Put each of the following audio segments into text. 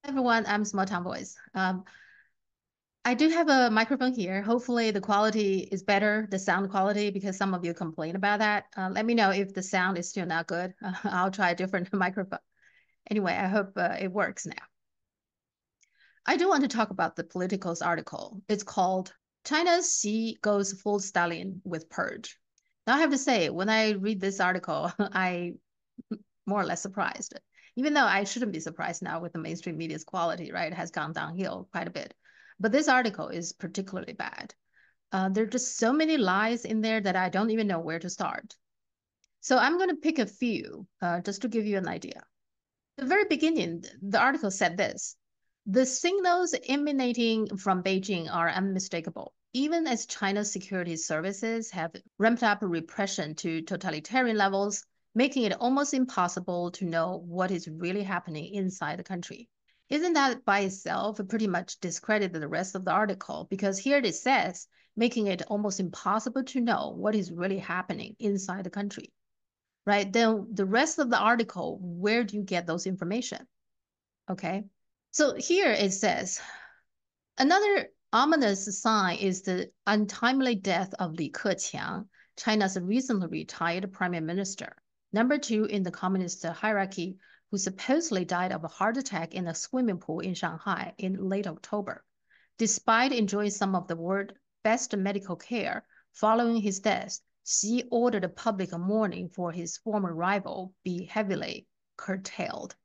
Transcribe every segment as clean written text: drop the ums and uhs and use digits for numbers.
Everyone, I'm Small Town Voice. I do have a microphone here. Hopefully the quality is better, the sound quality, because some of you complain about that. Let me know if the sound is still not good. I'll try a different microphone. Anyway, I hope it works now. I do want to talk about the Political's article. It's called China's Xi Goes Full Stallion with Purge. Now I have to say, when I read this article, I more or less surprised. Even though I shouldn't be surprised now with the mainstream media's quality, right? It has gone downhill quite a bit. But this article is particularly bad. There are just so many lies in there that I don't even know where to start. So I'm going to pick a few just to give you an idea. At the very beginning, the article said this: the signals emanating from Beijing are unmistakable. Even as China's security services have ramped up repression to totalitarian levels, making it almost impossible to know what is really happening inside the country. Isn't that by itself pretty much discredited the rest of the article? Because here it says, making it almost impossible to know what is really happening inside the country, right? Then the rest of the article, where do you get those information? Okay. So here it says, another ominous sign is the untimely death of Li Keqiang, China's recently retired prime minister, number two in the communist hierarchy, who supposedly died of a heart attack in a swimming pool in Shanghai in late October. Despite enjoying some of the world's best medical care, following his death, Xi ordered public mourning for his former rival be heavily curtailed.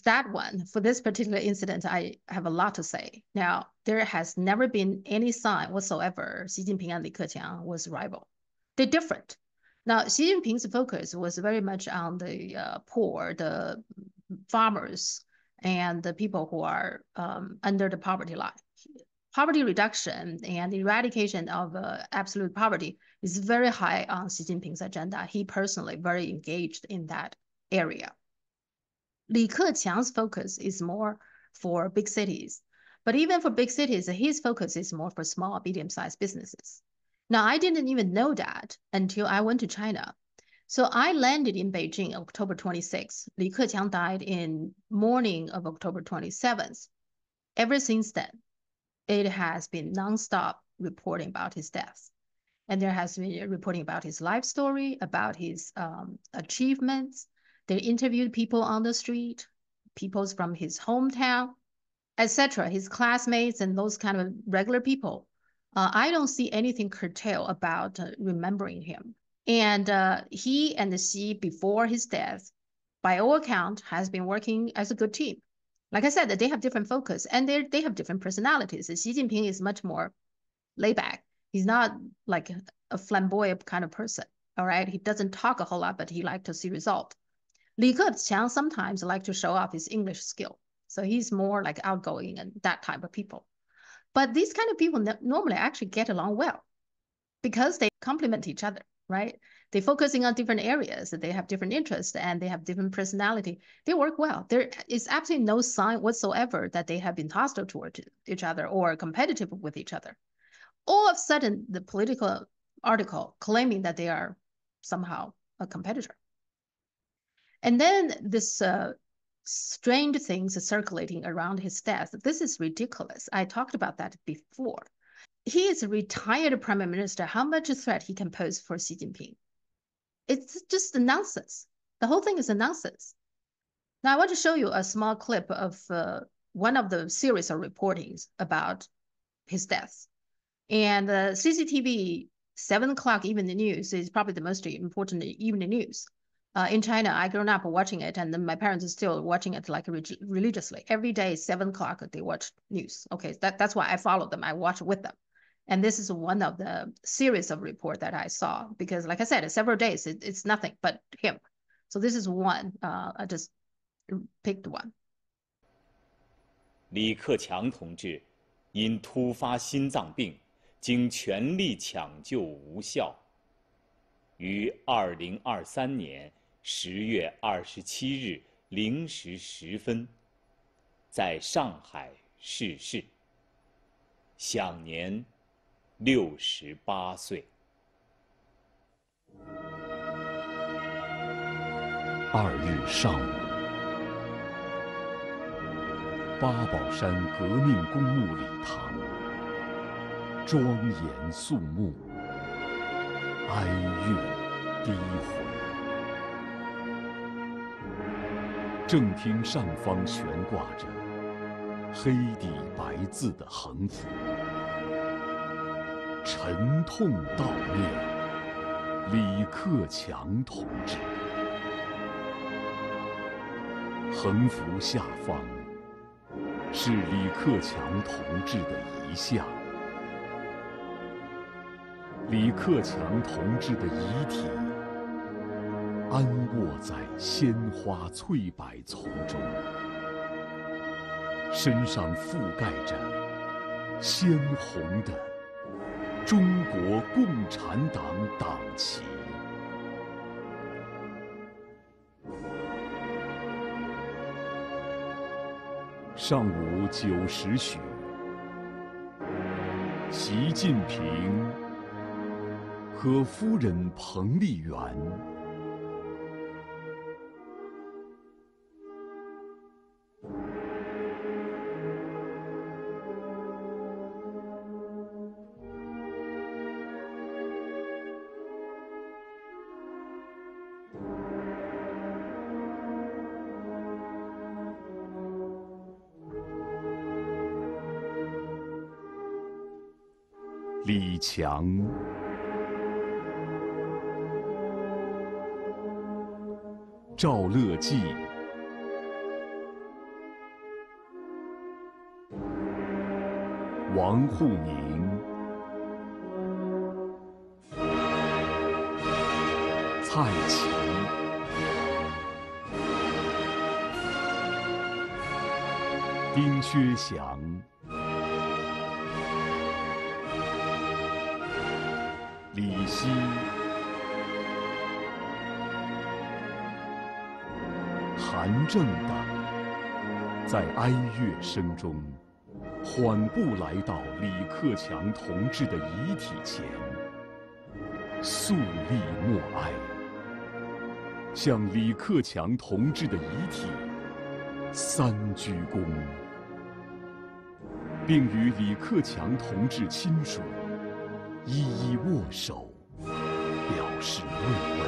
That one, for this particular incident, I have a lot to say. Now, there has never been any sign whatsoever Xi Jinping and Li Keqiang was rival. They're different. Now, Xi Jinping's focus was very much on the poor, the farmers, and the people who are under the poverty line. Poverty reduction and eradication of absolute poverty is very high on Xi Jinping's agenda. He personally very engaged in that area. Li Keqiang's focus is more for big cities. But even for big cities, his focus is more for small, medium-sized businesses. Now, I didn't even know that until I went to China. So I landed in Beijing October 26th. Li Keqiang died in morning of October 27th. Ever since then, it has been nonstop reporting about his death. And there has been reporting about his life story, about his achievements. They interviewed people on the street, people from his hometown, etc., his classmates and those kind of regular people. I don't see anything curtail about remembering him. And he and the Xi, before his death, by all account, has been working as a good team. Like I said, they have different focus and they have different personalities. Xi Jinping is much more laid back. He's not like a flamboyant kind of person. All right. He doesn't talk a whole lot, but he likes to see result. Li Keqiang sometimes like to show off his English skill. So he's more like outgoing and that type of people. But these kind of people normally actually get along well because they complement each other, right? They're focusing on different areas, they have different interests, and they have different personality. They work well. There is absolutely no sign whatsoever that they have been hostile toward each other or competitive with each other. All of a sudden, the political article claiming that they are somehow a competitor. And then this strange things circulating around his death. This is ridiculous. I talked about that before. He is a retired prime minister. How much threat he can pose for Xi Jinping? It's just a nonsense. The whole thing is a nonsense. Now I want to show you a small clip of one of the series of reportings about his death. And CCTV 7 o'clock evening news is probably the most important evening news. In China, I grown up watching it, and then my parents are still watching it like religiously. Every day, 7 o'clock, they watch news. Okay, that's why I follow them. I watch with them. And this is one of the series of report that I saw because, like I said, several days, it's nothing but him. So this is one. I just picked one. 李克强同志因突发心脏病，经全力抢救无效，于2023年10月27日0时10分，在上海逝世，享年68岁。2日上午，八宝山革命公墓礼堂，庄严肃穆，哀乐低回。正厅上方悬挂着黑底白字的横幅，沉痛悼念李克强同志。横幅下方是李克强同志的遗像，李克强同志的遗体安卧在鲜花翠柏丛中，身上覆盖着鲜红的中国共产党党旗。上午9时许，习近平和夫人彭丽媛李强、赵乐际、王沪宁、蔡奇、丁薛祥、李希、韩正等，在哀乐声中缓步来到李克强同志的遗体前，肃立默哀，向李克强同志的遗体3鞠躬，并与李克强同志亲属一一握手，表示慰问。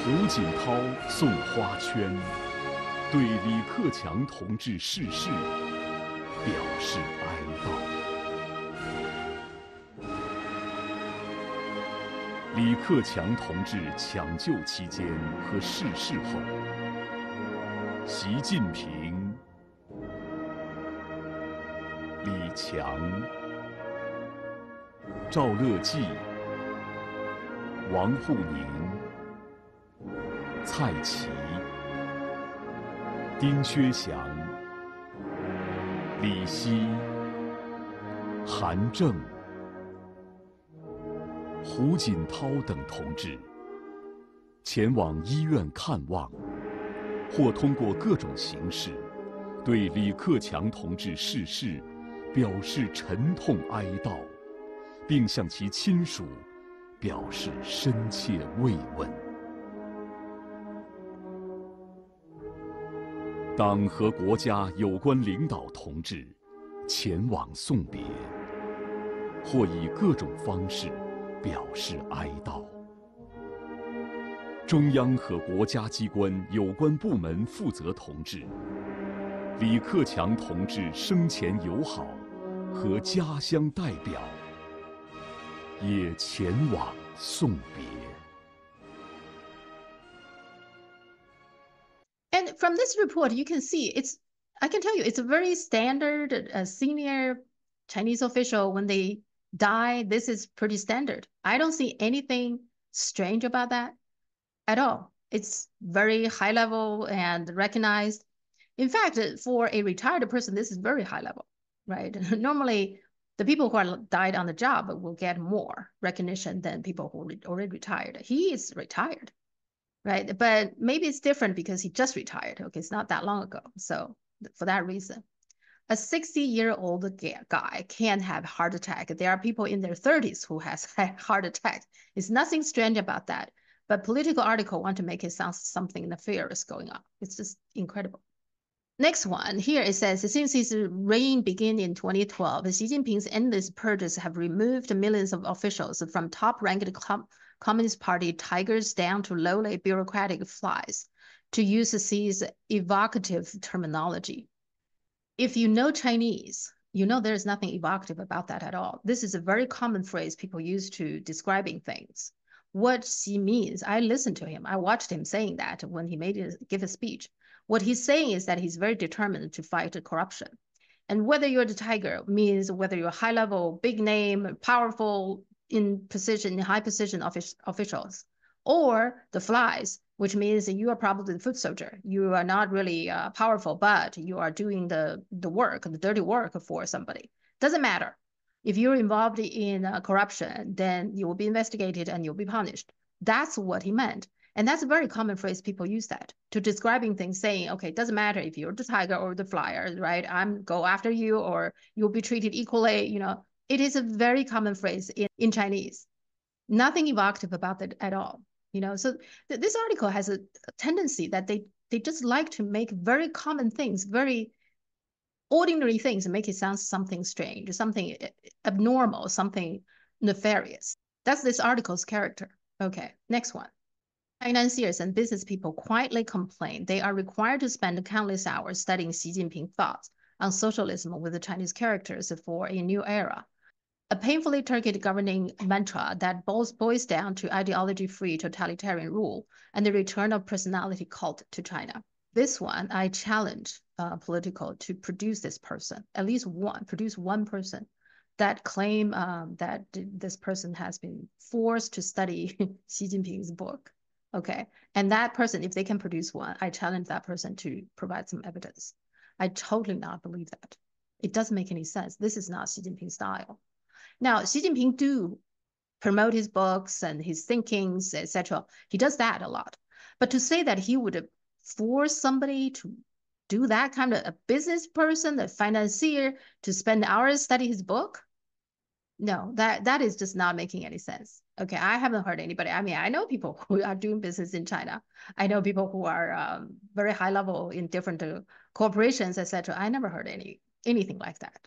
胡锦涛送花圈，对李克强同志逝世表示哀悼。李克强同志抢救期间和逝世后，习近平、李强、赵乐际、王沪宁、蔡奇、丁薛祥、李希、韩正、胡锦涛等同志前往医院看望，或通过各种形式对李克强同志逝世表示沉痛哀悼，并向其亲属表示深切慰问。党和国家有关领导同志前往送别，或以各种方式表示哀悼。中央和国家机关有关部门负责同志、李克强同志生前友好和家乡代表也前往送别。And from this report, you can see I can tell you, it's a very standard senior Chinese official. When they die, this is pretty standard. I don't see anything strange about that at all. It's very high level and recognized. In fact, for a retired person, this is very high level, right? Normally, the people who are died on the job will get more recognition than people who already retired. He is retired, right? But maybe it's different because he just retired. Okay, it's not that long ago. So for that reason, a 60-year-old guy can have heart attack. There are people in their 30s who has heart attack. It's nothing strange about that. but political article want to make it sound something nefarious going on. It's just incredible. Next one, here it says, since his reign began in 2012, Xi Jinping's endless purges have removed millions of officials from top-ranked Communist Party tigers down to lowly bureaucratic flies, to use Xi's evocative terminology. If you know Chinese, you know there's nothing evocative about that at all. This is a very common phrase people use to describing things. What Xi means, I listened to him. I watched him saying that when he give a speech. What he's saying is that he's very determined to fight corruption. And whether you're the tiger means whether you're high level, big name, powerful in high position officials, or the flies, which means you are probably the foot soldier. You are not really powerful, but you are doing the work, the dirty work for somebody. Doesn't matter. If you're involved in corruption, then you will be investigated and you'll be punished. That's what he meant. And that's a very common phrase people use that to describing things, saying, okay, it doesn't matter if you're the tiger or the flyer, right? I'm go after you or you'll be treated equally. You know, it is a very common phrase in Chinese. Nothing evocative about that at all. You know, so this article has a tendency that they just like to make very common things, very ordinary things, and make it sound something strange, something abnormal, something nefarious. That's this article's character. Okay, next one. Financiers and business people quietly complain they are required to spend countless hours studying Xi Jinping thoughts on socialism with the Chinese characters for a new era. A painfully turgid governing mantra that boils down to ideology-free totalitarian rule and the return of personality cult to China. This one, I challenge Politico to produce this person, at least one, produce one person that claim that this person has been forced to study Xi Jinping's book. Okay, and that person, if they can produce one, I challenge that person to provide some evidence. I totally not believe that. It doesn't make any sense. This is not Xi Jinping's style. Now, Xi Jinping do promote his books and his thinkings, etc. He does that a lot. But to say that he would force somebody to do that kind of a business person, a financier, to spend hours study his book, no, that is just not making any sense. Okay, I haven't heard anybody. I mean, I know people who are doing business in China. I know people who are very high level in different corporations, etc. I never heard anything like that.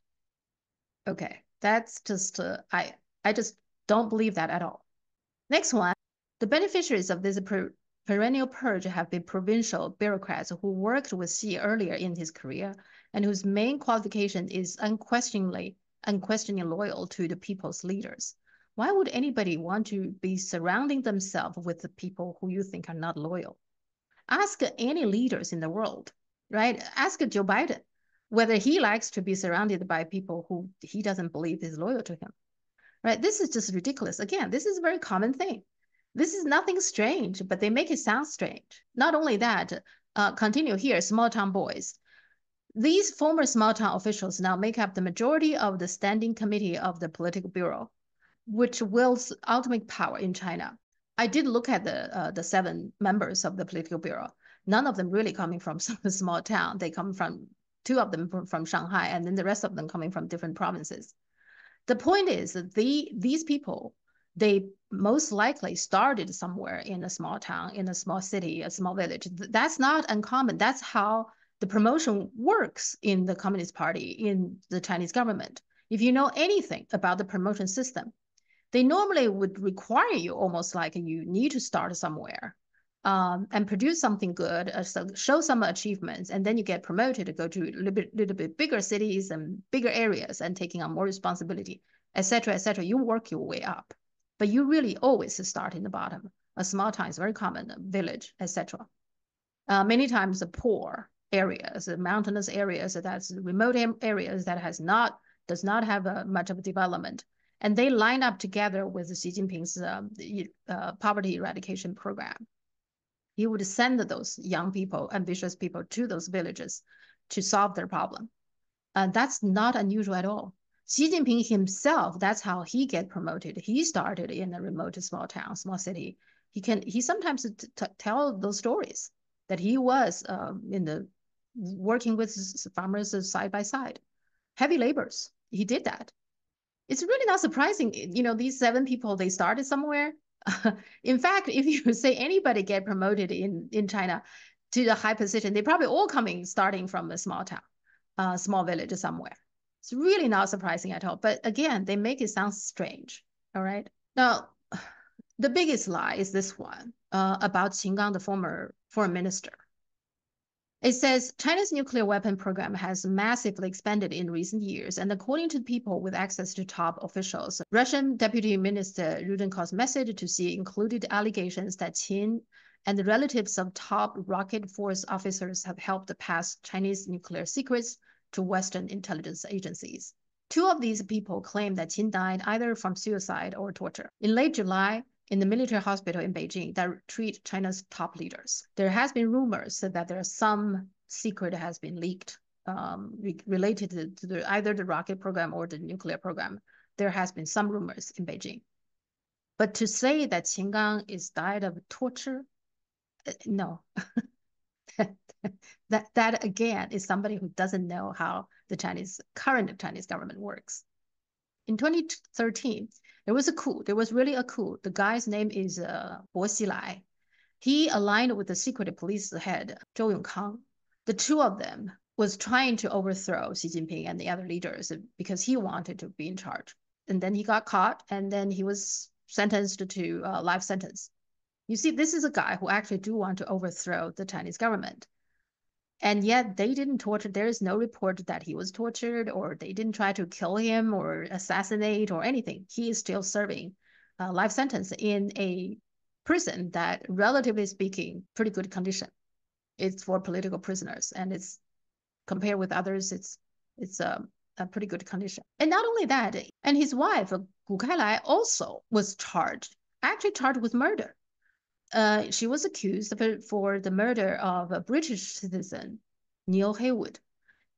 Okay, that's just I just don't believe that at all. Next one, the beneficiaries of this perennial purge have been provincial bureaucrats who worked with Xi earlier in his career and whose main qualification is unquestioningly loyal to the people's leaders. Why would anybody want to be surrounding themselves with the people who you think are not loyal? Ask any leaders in the world, right? Ask Joe Biden whether he likes to be surrounded by people who he doesn't believe is loyal to him, right? This is just ridiculous. Again, this is a very common thing. This is nothing strange, but they make it sound strange. Not only that, continue here, small town boys. These former small town officials now make up the majority of the standing committee of the political bureau, which wields ultimate power in China. I did look at the 7 members of the political bureau. None of them really coming from some small town. They come from 2 of them from Shanghai, and then the rest of them coming from different provinces. The point is that these people, they most likely started somewhere in a small town, in a small city, a small village. That's not uncommon. That's how the promotion works in the Communist Party, in the Chinese government. If you know anything about the promotion system, they normally would require you almost like you need to start somewhere and produce something good, show some achievements, and then you get promoted to go to a little bit bigger cities and bigger areas and taking on more responsibility, etc., etc. You work your way up, but you really always start in the bottom. A small town is very common, a village, etc. Many times the poor areas, the mountainous areas, that's remote areas that does not have much of a development. And they line up together with Xi Jinping's poverty eradication program. He would send those young people, ambitious people, to those villages to solve their problem. That's not unusual at all. Xi Jinping himself, that's how he get promoted. He started in a remote small town, small city. He sometimes tell those stories that he was working with farmers side by side, heavy labors. He did that. It's really not surprising. You know, these 7 people, they started somewhere. In fact, if you say anybody get promoted in China to the high position, they probably all coming starting from a small town, small village somewhere. It's really not surprising at all. But again, they make it sound strange. All right. Now, the biggest lie is this one about Qin Gang, the former foreign minister. It says China's nuclear weapon program has massively expanded in recent years, and according to people with access to top officials, Russian Deputy Minister Rudenkov's message to Xi included allegations that Qin and the relatives of top rocket force officers have helped pass Chinese nuclear secrets to Western intelligence agencies. Two of these people claim that Qin died either from suicide or torture. In late July, in the military hospital in Beijing that treat China's top leaders, there has been rumors that there are some secret has been leaked related to either the rocket program or the nuclear program. There has been some rumors in Beijing. But to say that Qin Gang is died of torture, no. that again is somebody who doesn't know how the current Chinese government works. In 2013, there was a coup. There was really a coup. The guy's name is Bo Xilai. He aligned with the secret police head, Zhou Yongkang. The two of them was trying to overthrow Xi Jinping and the other leaders because he wanted to be in charge. And then he got caught, and then he was sentenced to a life sentence. You see, this is a guy who actually do want to overthrow the Chinese government. And yet they didn't torture. There is no report that he was tortured or they didn't try to kill him or assassinate or anything. He is still serving a life sentence in a prison that, relatively speaking, pretty good condition. It's for political prisoners, and it's compared with others, it's a pretty good condition. And not only that, and his wife, Gu Kailai, also was actually charged with murder. She was accused for the murder of a British citizen, Neil Haywood,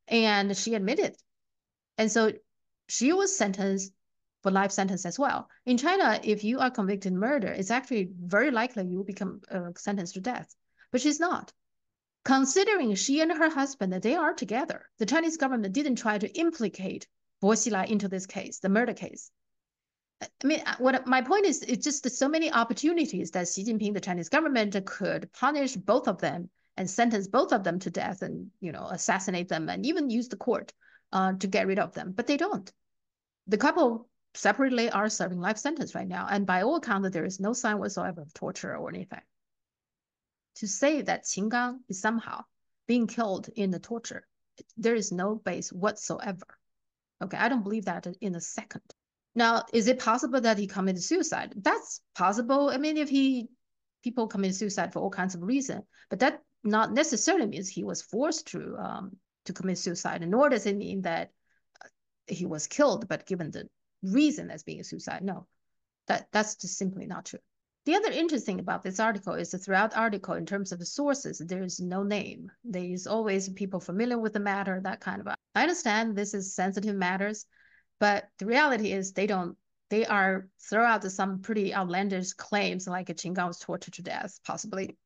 and she admitted. And so she was sentenced for life sentence as well. In China, if you are convicted murder, it's actually very likely you will become sentenced to death. But she's not. Considering she and her husband, they are together, the Chinese government didn't try to implicate Bo Xilai into this case, the murder case. I mean, what my point is, it's just so many opportunities that Xi Jinping, the Chinese government, could punish both of them and sentence both of them to death and, assassinate them and even use the court to get rid of them. But they don't. The couple separately are serving life sentence right now. And by all accounts, there is no sign whatsoever of torture or anything. To say that Qin Gang is somehow being killed in the torture, there is no base whatsoever. Okay, I don't believe that in a second. Now, is it possible that he committed suicide? That's possible. I mean, people commit suicide for all kinds of reasons, but that not necessarily means he was forced to commit suicide, nor does it mean that he was killed, but given the reason as being a suicide. No, that's just simply not true. The other interesting about this article is that throughout the article, in terms of the sources, there is no name. There is always people familiar with the matter, that kind of. I understand this is sensitive matters, but the reality is they are throw out some pretty outlandish claims like a Qin Gang was tortured to death, possibly,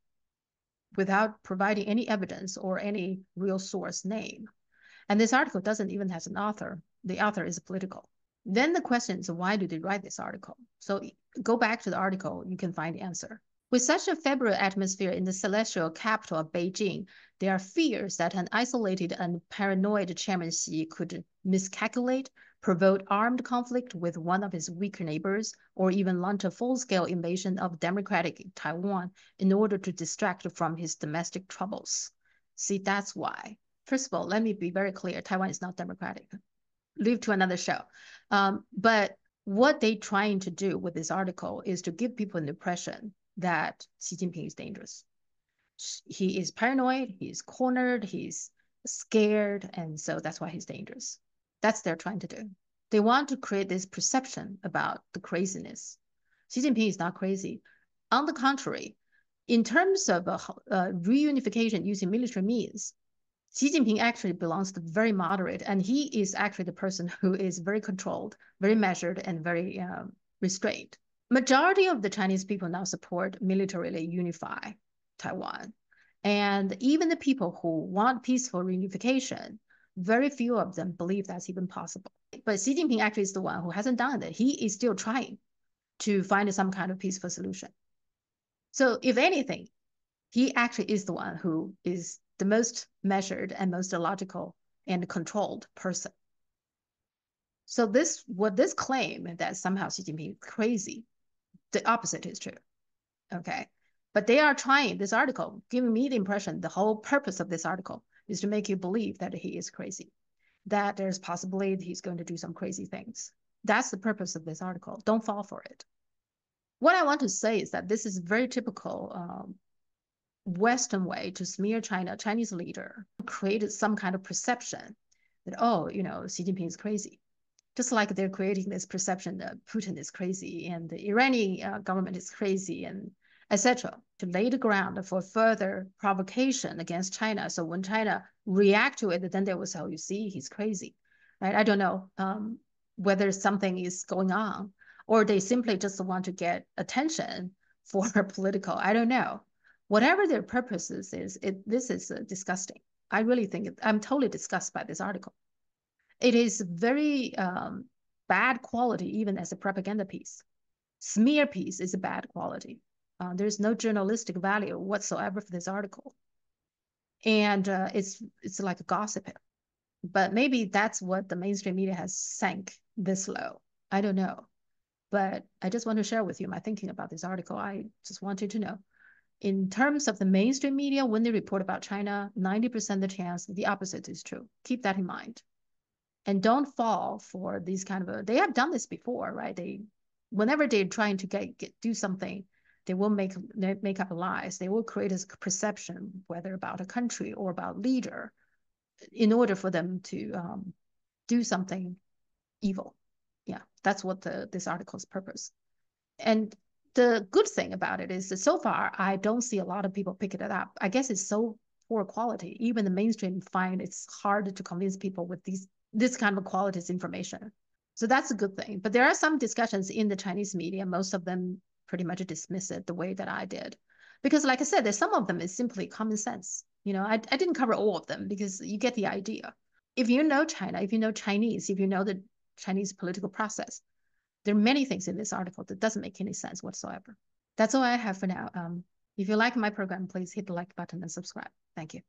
without providing any evidence or any real source name. And this article doesn't even have an author. The author is political. Then the question is, why do they write this article? So go back to the article, you can find the answer. With such a febrile atmosphere in the celestial capital of Beijing, there are fears that an isolated and paranoid Chairman Xi could miscalculate, provoke armed conflict with one of his weaker neighbors, or even launch a full-scale invasion of democratic Taiwan in order to distract from his domestic troubles. See, that's why. First of all, let me be very clear, Taiwan is not democratic. Leave to another show. But what they're trying to do with this article is to give people an impression that Xi Jinping is dangerous. He is paranoid, he's cornered, he's scared, and so that's why he's dangerous. That's what they're trying to do. They want to create this perception about the craziness. Xi Jinping is not crazy. On the contrary, in terms of reunification using military means, Xi Jinping actually belongs to very moderate, and he is actually the person who is very controlled, very measured, and very restrained. Majority of the Chinese people now support militarily unify Taiwan. And even the people who want peaceful reunification, very few of them believe that's even possible. But Xi Jinping actually is the one who hasn't done it. He is still trying. to find some kind of peaceful solution. So if anything, he actually is the one who is the most measured and most logical and controlled person. So this claim that somehow Xi Jinping is crazy, the opposite is true. Okay. But they are trying this article, giving me the impression the whole purpose of this article is to make you believe that he is crazy, that there's possibility he's going to do some crazy things. That's the purpose of this article. Don't fall for it. What I want to say is that this is very typical Western way to smear China, Chinese leader, created some kind of perception that, oh, Xi Jinping is crazy. Just like they're creating this perception that Putin is crazy and the Iranian government is crazy and etc. to lay the ground for further provocation against China. So when China react to it, then they will say, oh, you see, he's crazy. Right? I don't know whether something is going on or they simply just want to get attention for political. I don't know. Whatever their purposes is, this is disgusting. I really think I'm totally disgusted by this article. It is very bad quality, even as a propaganda piece. Smear piece is a bad quality. There's no journalistic value whatsoever for this article. And it's like a gossip. But maybe that's what the mainstream media has sank this low. I don't know. But I just want to share with you my thinking about this article. I just wanted to know. In terms of the mainstream media, when they report about China, 90% of the chance the opposite is true. Keep that in mind. And don't fall for these kind of they have done this before, right? Whenever they're trying to do something, they will make up lies. They will create a perception, whether about a country or about leader, in order for them to do something evil. Yeah, that's what this article's purpose. And the good thing about it is that so far I don't see a lot of people picking it up. I guess it's so poor quality. Even the mainstream find it's hard to convince people with this kind of quality information. So that's a good thing. But there are some discussions in the Chinese media. Most of them pretty much dismiss it the way that I did. Because like I said, there's some of them is simply common sense. I didn't cover all of them because you get the idea. If you know China, if you know Chinese, if you know the Chinese political process, there are many things in this article that doesn't make any sense whatsoever. That's all I have for now. If you like my program, please hit the like button and subscribe. Thank you.